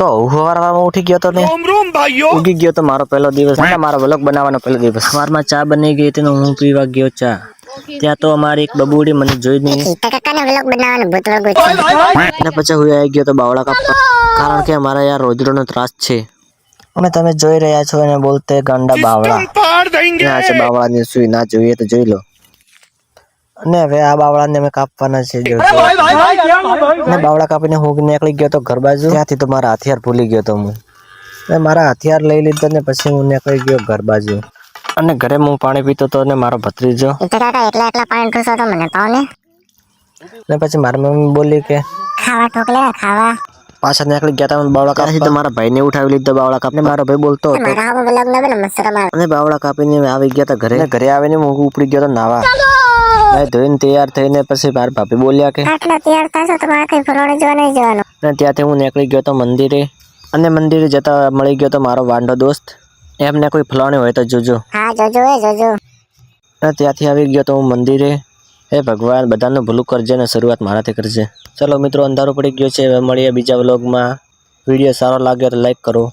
તો સવારમાં ઉઠી ગયો તો ને ઉગી ગયો તો મારો પહેલો દિવસ મારો વ્લોગ બનાવવાનો પહેલો દિવસ સવારમાં ચા બની ગઈ હતી ને હું પીવા ગયો ચા ત્યાં તો અમારી એક બબુડી મને જોઈ નહીં અને પછી હું આવી ગયો તો બાવળા કાપવા કારણ કે અમારા યાર રોજરોનો ત્રાસ છે અને તમે જોઈ રહ્યા છો એને બોલતે ગાંડા બાવળા આ છે બાવળાની સુઈ ના જોઈએ તો જોઈ લો અને હવે આ બાવળાને અમે કાપવાના છે અને બાવળા કાપીને હું નીકળી ગયો તો ઘર બાજુ ત્યાંથી તો મારા હથિયાર ભૂલી ગયો તો હું મારા હથિયાર લઈ લીધો ને પછી હું નીકળી ગયો ઘર બાજુ અને ઘરે હું પાણી પીતો હતો ને મારો ભત્રીજો ને પછી મારી મમ્મી બોલી કે પાછા નીકળી ગયા હતા બાવળા કાપી તો મારા ભાઈને ઉઠાવી લીધો બાવળા કાપને મારો ભાઈ બોલતો હતો અને બાવળા કાપીને આવી ગયા હતા ઘરે આવીને હું ઉપડી ગયો તો નાવા ધોઈને તૈયાર થઈને પછી મારા ભાભી બોલ્યા કે ત્યાંથી હું નીકળી ગયો તો મંદિરે અને મંદિરે જતા મળી ગયો તો મારો વાંડો દોસ્ત એમને કોઈ ફલાણી હોય તો જોજો અને ત્યાંથી આવી ગયો તો હું મંદિરે હે ભગવાન બધાનું ભલું કરજે ને શરૂઆત મારાથી કરજે ચલો મિત્રો અંધારું પડી ગયો છે હવે મળીએ બીજા વ્લોગમાં વિડીયો સારો લાગે તો લાઈક કરો